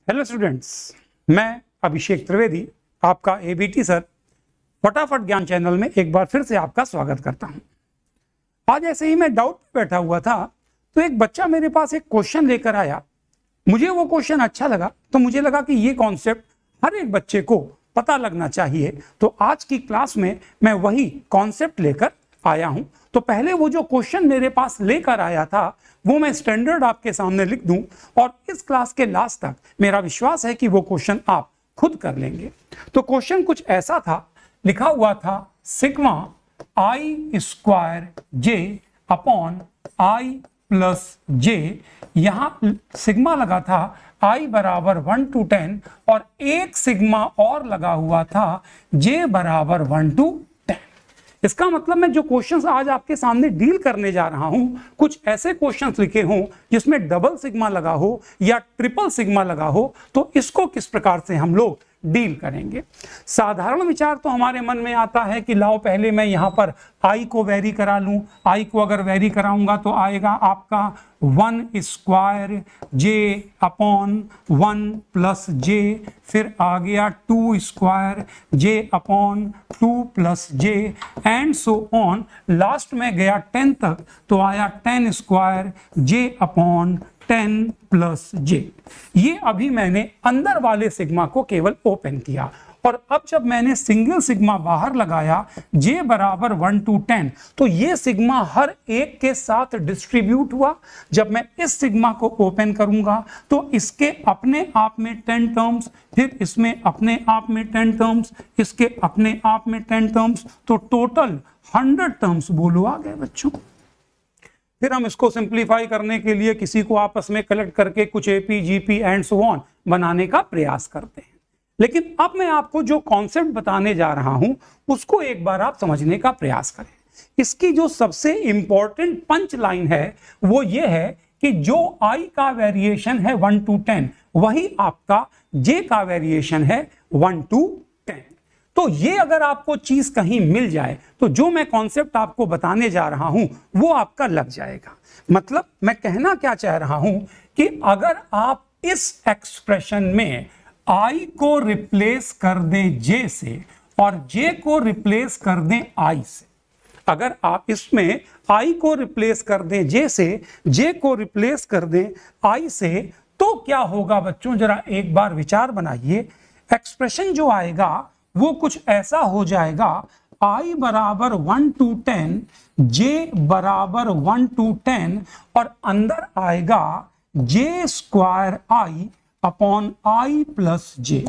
Hello students, मैं अभिषेक त्रिवेदी आपका ABT sir फटाफट ज्ञान चैनल में एक बार फिर से आपका स्वागत करता हूं। आज ऐसे ही मैं डाउट पे बैठा हुआ था तो एक बच्चा मेरे पास एक क्वेश्चन लेकर आया। मुझे वो क्वेश्चन अच्छा लगा तो मुझे लगा कि ये कॉन्सेप्ट हर एक बच्चे को पता लगना चाहिए, तो आज की क्लास में मैं वही कॉन्सेप्ट लेकर आया हूं। तो पहले वो जो क्वेश्चन मेरे पास लेकर आया था वो मैं स्टैंडर्ड आपके सामने लिख दूं और इस क्लास के लास्ट तक मेरा विश्वास है कि वो क्वेश्चन आप खुद कर लेंगे। तो क्वेश्चन कुछ ऐसा था, लिखा हुआ था sigma i square j upon i plus j. यहां सिग्मा लगा था आई बराबर 1 to 10 और एक सिग्मा और लगा हुआ था जे बराबर 1 to 10। इसका मतलब मैं जो क्वेश्चंस आज आपके सामने डील करने जा रहा हूं, कुछ ऐसे क्वेश्चंस लिखे हों जिसमें डबल सिग्मा लगा हो या ट्रिपल सिग्मा लगा हो, तो इसको किस प्रकार से हम लोग डील करेंगे। साधारण विचार तो हमारे मन में आता है कि लाओ पहले मैं यहां पर आई को वेरी करा लूं। आई को अगर वेरी कराऊंगा तो आएगा आपका 1 स्क्वायर जे अपॉन 1 प्लस जे, फिर आ गया 2 square j upon 2 plus J and so on. Last में गया 10 तक तो आया 10 स्क्वायर जे अपॉन 10 प्लस जे। ये अभी मैंने अंदर वाले सिग्मा को केवल ओपन किया और अब जब मैंने सिंगल सिग्मा बाहर लगाया जे बराबर 1 to 10, तो ये सिग्मा हर एक के साथ डिस्ट्रीब्यूट हुआ। जब मैं इस सिग्मा को ओपन करूंगा तो इसके अपने आप में 10 टर्म्स, फिर इसमें अपने आप में 10 टर्म्स, इसके अपने आप में 10 टर्म्स, तो टोटल 100 टर्म्स बोलो आ गए बच्चों। फिर हम इसको सिंप्लीफाई करने के लिए किसी को आपस में कलेक्ट करके कुछ AP GP and so on बनाने का प्रयास करते हैं। लेकिन अब मैं आपको जो कॉन्सेप्ट बताने जा रहा हूं उसको एक बार आप समझने का प्रयास करें। इसकी जो सबसे इंपॉर्टेंट पंच लाइन है वो ये है कि जो आई का वेरिएशन है 1 to 10 वही आपका जे का वेरिएशन है 1 to 10। तो ये अगर आपको चीज कहीं मिल जाए तो जो मैं कॉन्सेप्ट आपको बताने जा रहा हूं वो आपका लग जाएगा। मतलब मैं कहना क्या चाह रहा हूं कि अगर आप इस एक्सप्रेशन में आई को रिप्लेस कर दें जे से और जे को रिप्लेस कर दें आई से, अगर आप इसमें आई को रिप्लेस कर दें जे से, जे को रिप्लेस कर दें आई से, तो क्या होगा बच्चों, जरा एक बार विचार बनाइए। एक्सप्रेशन जो आएगा वो कुछ ऐसा हो जाएगा, आई बराबर 1 to 10, जे बराबर 1 to 10 और अंदर आएगा j square i upon i plus j.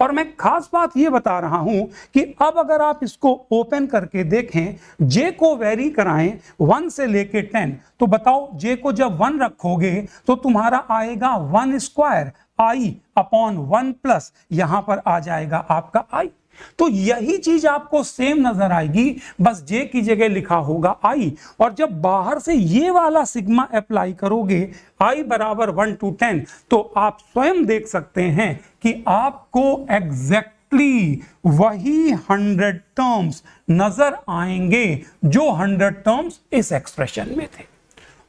और मैं खास बात ये बता रहा हूं कि अब अगर आप इसको ओपन करके देखें, जे को वेरी कराएं 1 से लेके 10, तो बताओ जे को जब 1 रखोगे तो तुम्हारा आएगा 1 स्क्वायर आई अपॉन 1 प्लस, यहां पर आ जाएगा आपका आई। तो यही चीज आपको सेम नजर आएगी, बस जे की जगह लिखा होगा आई। और जब बाहर से ये वाला सिग्मा अप्लाई करोगे आई बराबर 1 to 10, तो आप स्वयं देख सकते हैं कि आपको एग्जैक्टली वही 100 टर्म्स नजर आएंगे जो 100 टर्म्स इस एक्सप्रेशन में थे।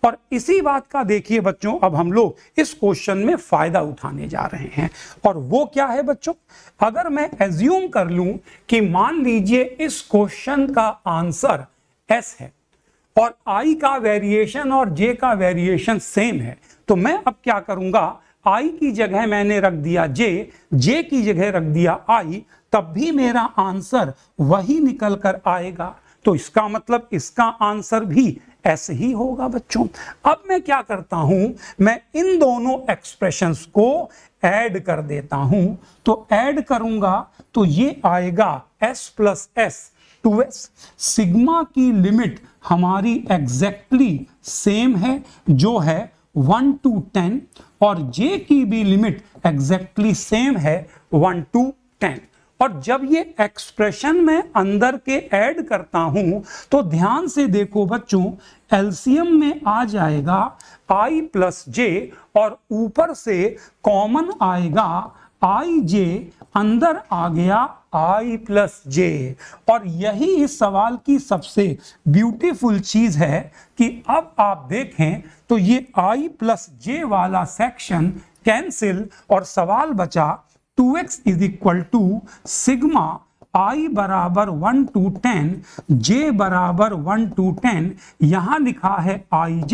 और इसी बात का देखिए बच्चों, अब हम लोग इस क्वेश्चन में फायदा उठाने जा रहे हैं। और वो क्या है बच्चों, अगर मैं एज्यूम कर लूं कि मान लीजिए इस क्वेश्चन का आंसर एस है और आई का वेरिएशन और जे का वेरिएशन सेम है, तो मैं अब क्या करूंगा, आई की जगह मैंने रख दिया जे की जगह रख दिया आई, तब भी मेरा आंसर वही निकल कर आएगा। तो इसका मतलब इसका आंसर भी ऐसे ही होगा बच्चों। अब मैं क्या करता हूं, मैं इन दोनों एक्सप्रेशंस को ऐड कर देता हूं। तो ऐड करूंगा तो ये आएगा s plus S 2s। Sigma की लिमिट हमारी एग्जैक्टली सेम है जो है 1 to 10 और जे की भी लिमिट एग्जैक्टली सेम है 1 to 10। और जब ये एक्सप्रेशन में अंदर के ऐड करता हूं तो ध्यान से देखो बच्चों, एलसीएम में आ जाएगा आई प्लस जे और ऊपर से कॉमन आएगा आई जे, अंदर आ गया आई प्लस जे। और यही इस सवाल की सबसे ब्यूटीफुल चीज है कि अब आप देखें तो ये आई प्लस जे वाला सेक्शन कैंसिल और सवाल बचा 2x is equal to sigma i बराबर 1 to 10, j बराबर 1 to 10। यहां लिखा है ij,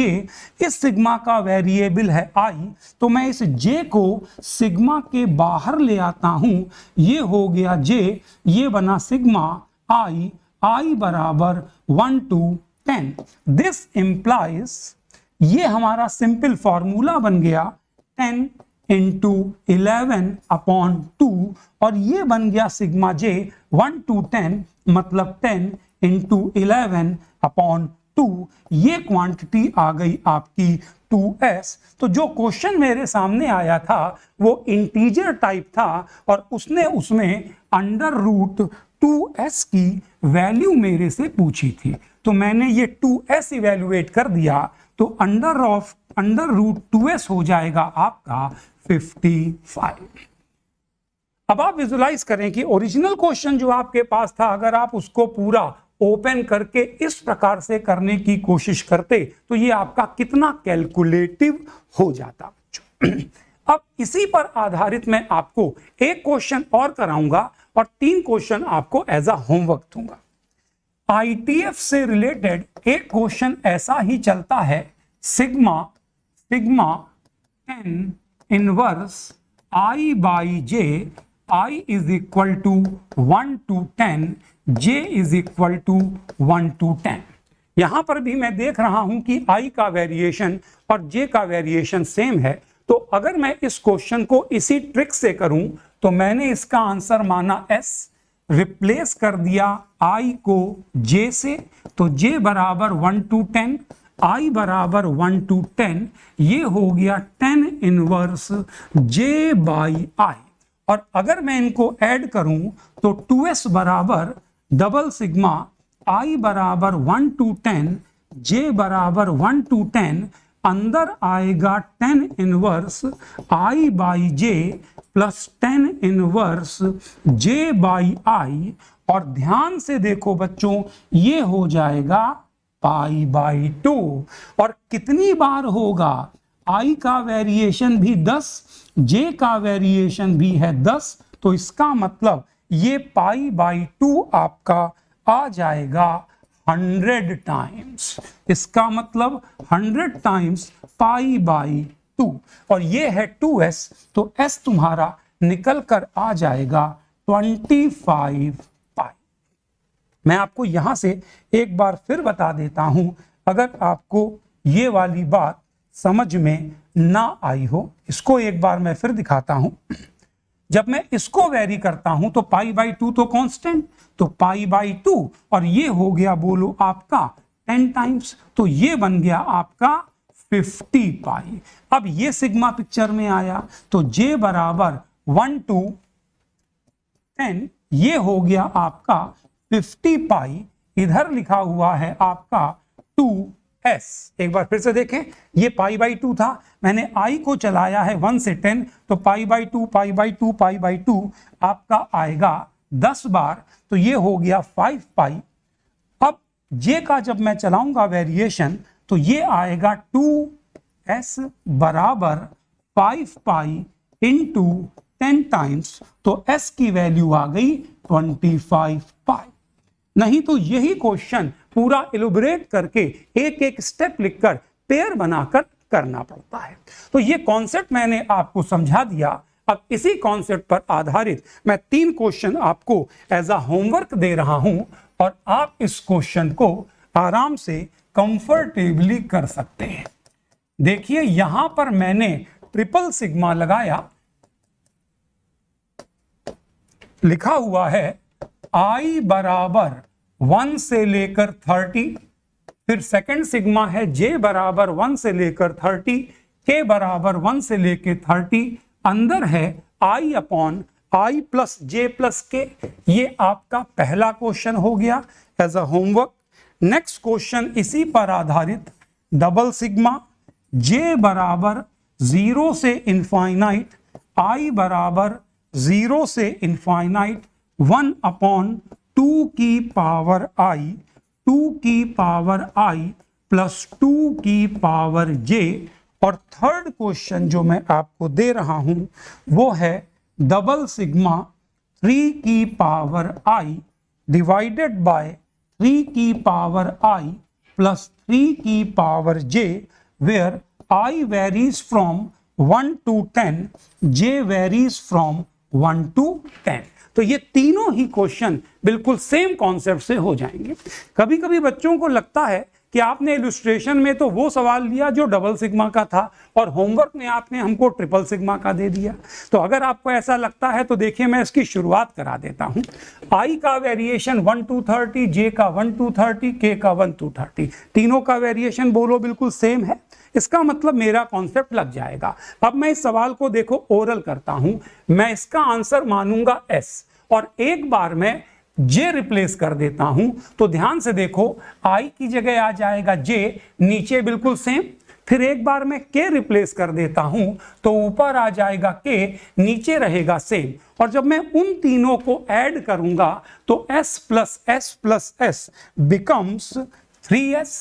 इस सिग्मा का वेरिएबल है i, तो मैं इस j को सिग्मा के बाहर ले आता हूं, ये हो गया j, ये बना सिग्मा i बराबर 1 to 10। दिस इंप्लाइज, ये हमारा सिंपल फॉर्मूला बन गया 10 इंटू 11 अपॉन 2, और ये बन गया सिग्मा जे 1 to 10 मतलब 10 इंटू 11 अपॉन 2। ये क्वांटिटी आ गई आपकी 2s। तो जो क्वेश्चन मेरे सामने आया था वो इंटीजर टाइप था और उसने उसमें अंडर रूट 2s की वैल्यू मेरे से पूछी थी, तो मैंने ये 2s इवेल्युएट कर दिया, तो अंडर रूट 2s हो जाएगा आपका 55। अब आप विजुलाइज करें कि ओरिजिनल क्वेश्चन जो आपके पास था, अगर आप उसको पूरा ओपन करके इस प्रकार से करने की कोशिश करते तो ये आपका कितना कैलकुलेटिव हो जाता बच्चों। अब इसी पर आधारित मैं आपको एक क्वेश्चन और कराऊंगा और 3 क्वेश्चन आपको एज अ होमवर्क दूंगा। आईटीएफ से रिलेटेड एक क्वेश्चन ऐसा ही चलता है, sigma 10 inverse i by j, i is equal to 1 to 10, j is equal to 1 to 10। यहां पर भी मैं देख रहा हूं कि i का वेरिएशन और j का वेरिएशन सेम है, तो अगर मैं इस क्वेश्चन को इसी ट्रिक से करूं तो मैंने इसका आंसर माना s, रिप्लेस कर दिया i को j से, तो j बराबर 1 to 10, i बराबर 1 to 10, ये हो गया 10 इनवर्स j बाई i। और अगर मैं इनको ऐड करूं तो 2s बराबर डबल सिग्मा i बराबर 1 to 10, j बराबर 1 to 10, अंदर आएगा 10 inverse i by j plus 10 inverse j by i, और ध्यान से देखो बच्चों ये हो जाएगा पाई बाई 2। और कितनी बार होगा, i का वेरिएशन भी 10, j का वेरिएशन भी है 10, तो इसका मतलब ये पाई बाई 2 आपका आ जाएगा 100 टाइम्स। इसका मतलब 100 टाइम्स पाई बाई 2, और ये है 2s, तो s तुम्हारा निकल कर आ जाएगा 25 पाई। मैं आपको यहां से एक बार फिर बता देता हूं, अगर आपको ये वाली बात समझ में ना आई हो, इसको एक बार मैं फिर दिखाता हूं। जब मैं इसको वेरी करता हूं तो पाई बाई 2 तो कांस्टेंट, तो पाई बाई 2, और ये हो गया बोलो आपका 10 टाइम्स, तो ये बन गया आपका 50 पाई। अब ये सिग्मा पिक्चर में आया, तो j बराबर 1 to 10, ये हो गया आपका 50 पाई, इधर लिखा हुआ है आपका 2s। एक बार फिर से देखें, ये पाई बाई 2 था, मैंने i को चलाया है 1 से 10, तो pi by 2 pi by 2 pi by 2 आपका आएगा 10 बार, तो ये हो गया 5 पाई। अब j का जब मैं चलाऊंगा वेरिएशन तो ये आएगा 2s बराबर 5 पाई इंटू 10 टाइम्स, तो s की वैल्यू आ गई 25 पाई। नहीं तो यही क्वेश्चन पूरा इलुबरेट करके एक एक स्टेप लिखकर पेयर बनाकर करना पड़ता है। तो ये कॉन्सेप्ट मैंने आपको समझा दिया। अब इसी कॉन्सेप्ट पर आधारित मैं 3 क्वेश्चन आपको एज अ होमवर्क दे रहा हूं, और आप इस क्वेश्चन को आराम से कंफर्टेबली कर सकते हैं। देखिए यहां पर मैंने ट्रिपल सिग्मा लगाया, लिखा हुआ है i बराबर 1 से लेकर 30, फिर सेकंड सिग्मा है j बराबर 1 से लेकर 30, k बराबर 1 से लेकर 30, अंदर है i upon i plus j plus k। ये आपका पहला क्वेश्चन हो गया as a homework. Next question इसी पर आधारित, डबल सिग्मा j बराबर 0 से इनफाइनाइट, i बराबर 0 से इनफाइनाइट 1 अपॉन 2 की पावर i, 2 की पावर i प्लस 2 की पावर j, और थर्ड क्वेश्चन जो मैं आपको दे रहा हूं वो है डबल सिग्मा 3 की पावर i डिवाइडेड बाय 3 की पावर i प्लस 3 की power j where i varies from 1 to 10, j varies from 1 to 10। तो ये तीनों ही क्वेश्चन बिल्कुल सेम कॉन्सेप्ट से हो जाएंगे। कभी कभी बच्चों को लगता है कि आपने इलस्ट्रेशन में तो वो सवाल लिया जो डबल सिग्मा का था और होमवर्क में आपने हमको ट्रिपल सिग्मा का दे दिया। तो अगर आपको ऐसा लगता है तो देखिए मैं इसकी शुरुआत करा देता हूं। i का वेरिएशन 1 to 30, j का 1 to 30, k का 1 to 30, तीनों का वेरिएशन बोलो बिल्कुल सेम है। इसका मतलब मेरा कॉन्सेप्ट लग जाएगा। अब मैं इस सवाल को देखो ओरल करता हूं, मैं इसका आंसर मानूंगा s और एक बार मैं j रिप्लेस कर देता हूं तो ध्यान से देखो i की जगह आ जाएगा j, नीचे बिल्कुल सेम। फिर एक बार मैं k रिप्लेस कर देता हूं तो ऊपर आ जाएगा k, नीचे रहेगा सेम। और जब मैं उन तीनों को ऐड करूंगा तो s plus s plus s becomes 3s।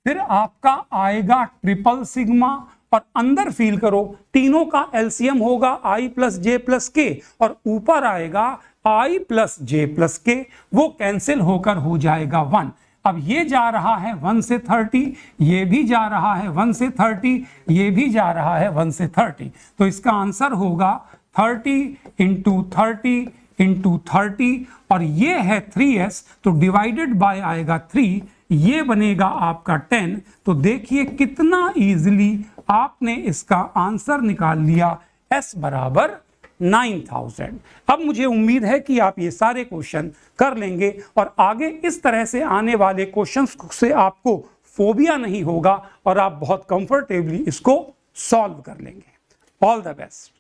फिर आपका आएगा ट्रिपल सिग्मा और अंदर फील करो तीनों का एलसीएम होगा i प्लस जे प्लस के और ऊपर आएगा i प्लस जे प्लस के, वो कैंसिल होकर हो जाएगा 1। अब ये जा रहा है 1 से 30, ये भी जा रहा है 1 से 30, ये भी जा रहा है 1 से 30। तो इसका आंसर होगा 30 इंटू 30 इंटू 30 और ये है 3s तो डिवाइडेड बाय आएगा 3, ये बनेगा आपका 10। तो देखिए कितना इजीली आपने इसका आंसर निकाल लिया, s बराबर 9000। अब मुझे उम्मीद है कि आप ये सारे क्वेश्चन कर लेंगे और आगे इस तरह से आने वाले क्वेश्चंस से आपको फोबिया नहीं होगा और आप बहुत कंफर्टेबली इसको सॉल्व कर लेंगे। All the best.